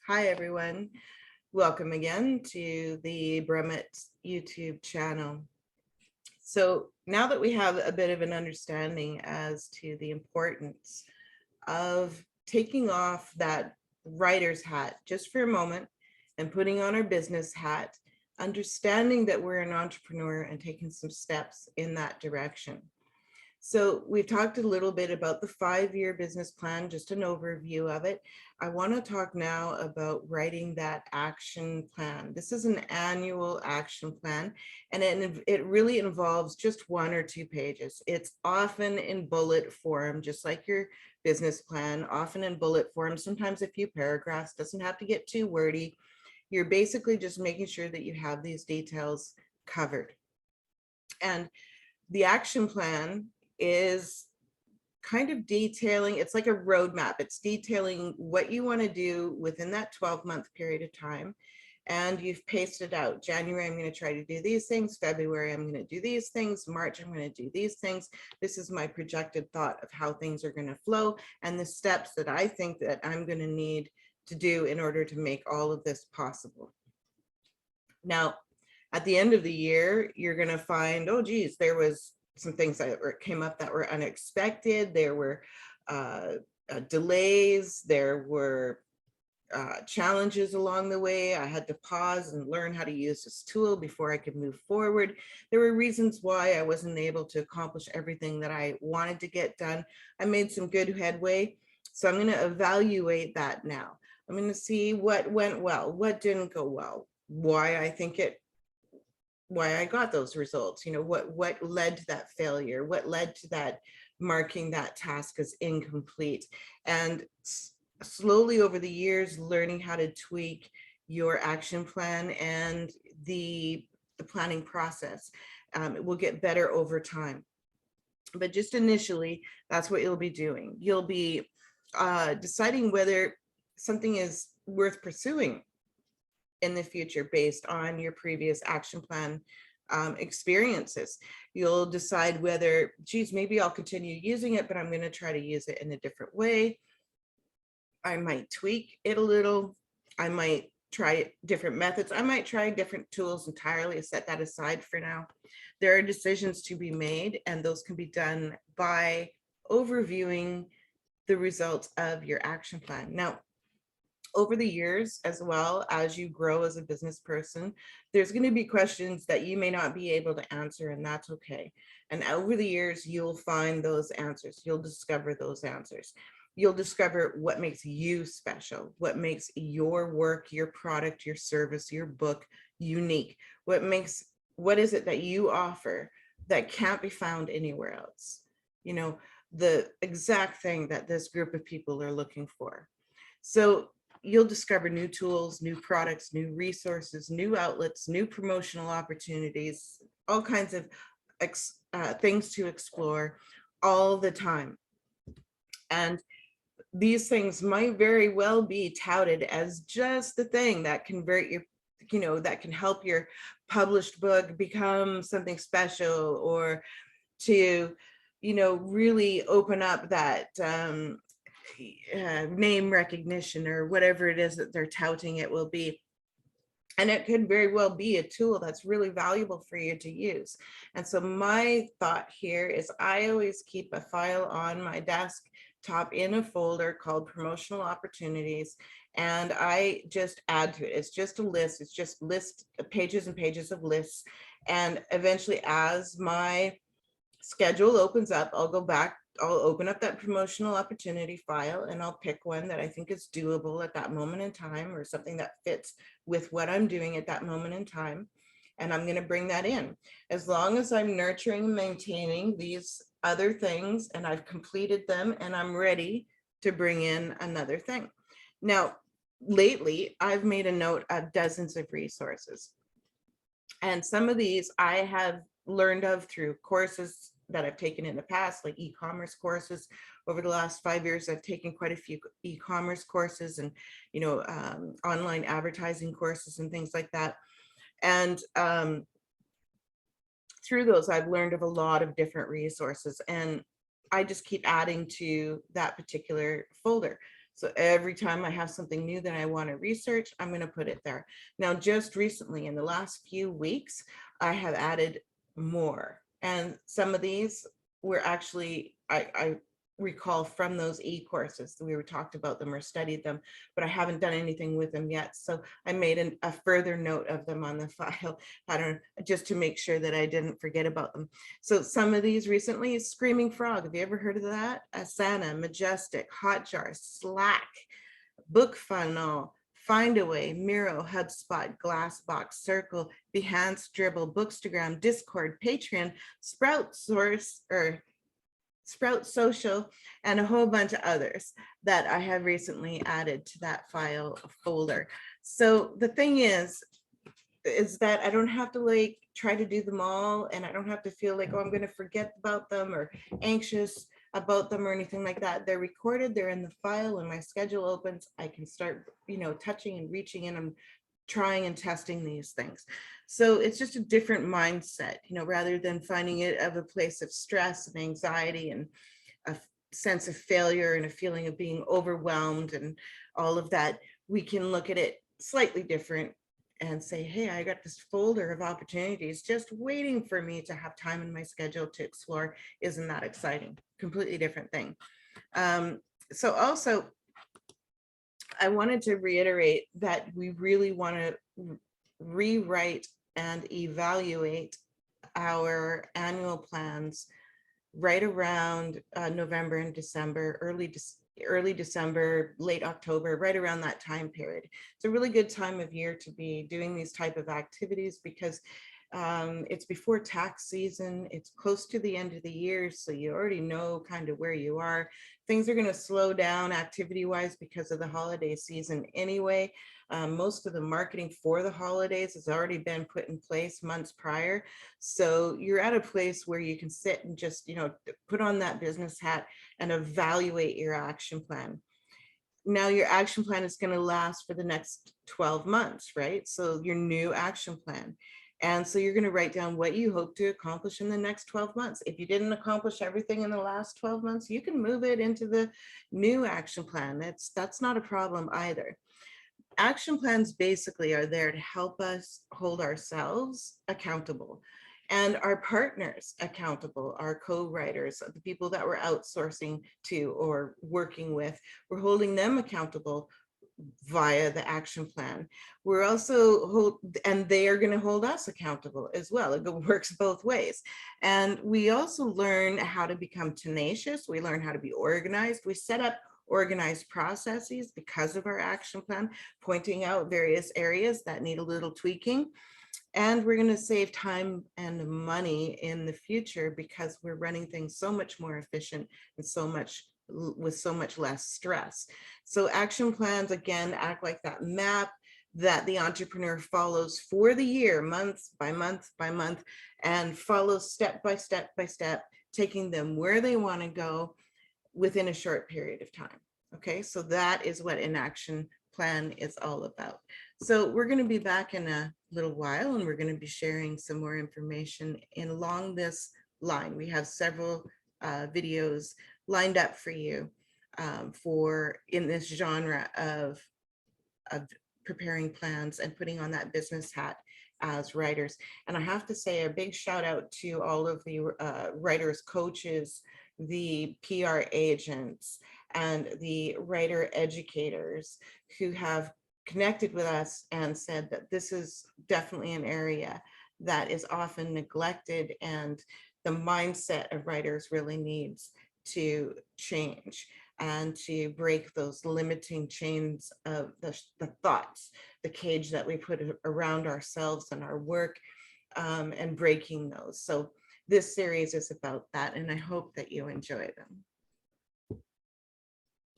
Hi, everyone. Welcome again to the Brummett YouTube channel. So now that we have a bit of an understanding as to the importance of taking off that writer's hat just for a moment and putting on our business hat, understanding that we're an entrepreneur and taking some steps in that direction. So we've talked a little bit about the 5-year business plan, just an overview of it. I want to talk now about writing that action plan. This is an annual action plan, and it really involves just 1 or 2 pages. It's often in bullet form, just like your business plan, often in bullet form, sometimes a few paragraphs, doesn't have to get too wordy. You're basically just making sure that you have these details covered. And the action plan is kind of detailing, it's like a roadmap. It's detailing what you want to do within that 12-month period of time. And you've pasted out. January, I'm going to try to do these things. February, I'm going to do these things. March, I'm going to do these things. This is my projected thought of how things are going to flow and the steps that I think that I'm going to need to do in order to make all of this possible. Now, at the end of the year, you're going to find, oh, geez, there was some things that came up that were unexpected. There were delays. There were challenges along the way. I had to pause and learn how to use this tool before I could move forward. There were reasons why I wasn't able to accomplish everything that I wanted to get done. I made some good headway. So I'm going to evaluate that now. I'm going to see what went well, what didn't go well, why I got those results, what led to that failure, what led to that marking that task as incomplete, and slowly over the years learning how to tweak your action plan and the planning process. It will get better over time, but just initially, that's what you'll be doing. You'll be deciding whether something is worth pursuing in the future based on your previous action plan experiences. You'll decide whether, geez, maybe I'll continue using it, but I'm going to try to use it in a different way. I might tweak it a little. I might try different methods. I might try different tools entirely, set that aside for now. There are decisions to be made, and those can be done by overviewing the results of your action plan. Now, over the years, as well as you grow as a business person, there's going to be questions that you may not be able to answer, and that's okay. And over the years, you'll find those answers. You'll discover those answers. You'll discover what makes you special, what makes your work, your product, your service, your book unique. What is it that you offer that can't be found anywhere else? The exact thing that this group of people are looking for. So you'll discover new tools, new products, new resources, new outlets, new promotional opportunities, all kinds of things to explore all the time. And these things might very well be touted as just the thing that that can help your published book become something special, or to, really open up that name recognition, or whatever it is that they're touting it will be. And it could very well be a tool that's really valuable for you to use. And so my thought here is I always keep a file on my desktop in a folder called promotional opportunities, and I just add to it. It's just a list. It's just pages and pages of lists. And eventually, as my schedule opens up, I'll go back, I'll open up that promotional opportunity file, and I'll pick one that I think is doable at that moment in time, or something that fits with what I'm doing at that moment in time. And I'm going to bring that in. As long as I'm nurturing and maintaining these other things and I've completed them and I'm ready to bring in another thing. Now, lately, I've made a note of dozens of resources. And some of these I have learned of through courses that I've taken in the past, like e-commerce courses. Over the last 5 years, I've taken quite a few e-commerce courses and, online advertising courses and things like that. And through those, I've learned of a lot of different resources, and I just keep adding to that particular folder. So every time I have something new that I want to research, I'm going to put it there. Now, just recently, in the last few weeks, I have added more. And some of these were actually, I recall from those e-courses. We were talked about them or studied them, but I haven't done anything with them yet. So I made a further note of them on the file pattern just to make sure that I didn't forget about them. So some of these recently is Screaming Frog. Have you ever heard of that? Asana, Majestic, Hotjar, Slack, BookFunnel, Findaway, Miro, HubSpot, Glassbox, Circle, Behance, Dribbble, Bookstagram, Discord, Patreon, Sprout Source, or Sprout Social, and a whole bunch of others that I have recently added to that file folder. So the thing is that I don't have to like try to do them all, and I don't have to feel like, oh, I'm going to forget about them or anxious about them or anything like that. They're recorded, they're in the file. When my schedule opens, I can start, touching and reaching in and trying and testing these things. So it's just a different mindset, rather than finding it of a place of stress and anxiety and a sense of failure and a feeling of being overwhelmed and all of that. We can look at it slightly different and say, hey, I got this folder of opportunities just waiting for me to have time in my schedule to explore. Isn't that exciting? Completely different thing. So also, I wanted to reiterate that we really want to rewrite and evaluate our annual plans right around November and December, early December, late October, right around that time period. It's a really good time of year to be doing these type of activities because it's before tax season, it's close to the end of the year, so you already know kind of where you are. Things are going to slow down activity-wise because of the holiday season anyway. Most of the marketing for the holidays has already been put in place months prior. So you're at a place where you can sit and just, put on that business hat and evaluate your action plan. Now your action plan is going to last for the next 12 months, right? So your new action plan. And so you're going to write down what you hope to accomplish in the next 12 months. If you didn't accomplish everything in the last 12 months, you can move it into the new action plan. That's not a problem either. Action plans basically are there to help us hold ourselves accountable and our partners accountable, our co-writers, the people that we're outsourcing to or working with. We're holding them accountable via the action plan. We're also and they are going to hold us accountable as well. It works both ways. And we also learn how to become tenacious. We learn how to be organized. We set up organized processes because of our action plan, pointing out various areas that need a little tweaking. And we're going to save time and money in the future because we're running things so much more efficient and with so much less stress. So action plans, again, act like that map that the entrepreneur follows for the year, month by month by month, and follows step by step by step, taking them where they want to go within a short period of time. Okay, so that is what an action plan is all about. So we're going to be back in a little while and we're going to be sharing some more information along this line. We have several videos lined up for you for in this genre of preparing plans and putting on that business hat as writers. And I have to say a big shout out to all of the writers, coaches, the PR agents, and the writer educators who have connected with us and said that this is definitely an area that is often neglected and the mindset of writers really needs to change and to break those limiting chains of the thoughts, the cage that we put around ourselves and our work, and breaking those. So this series is about that, and I hope that you enjoy them.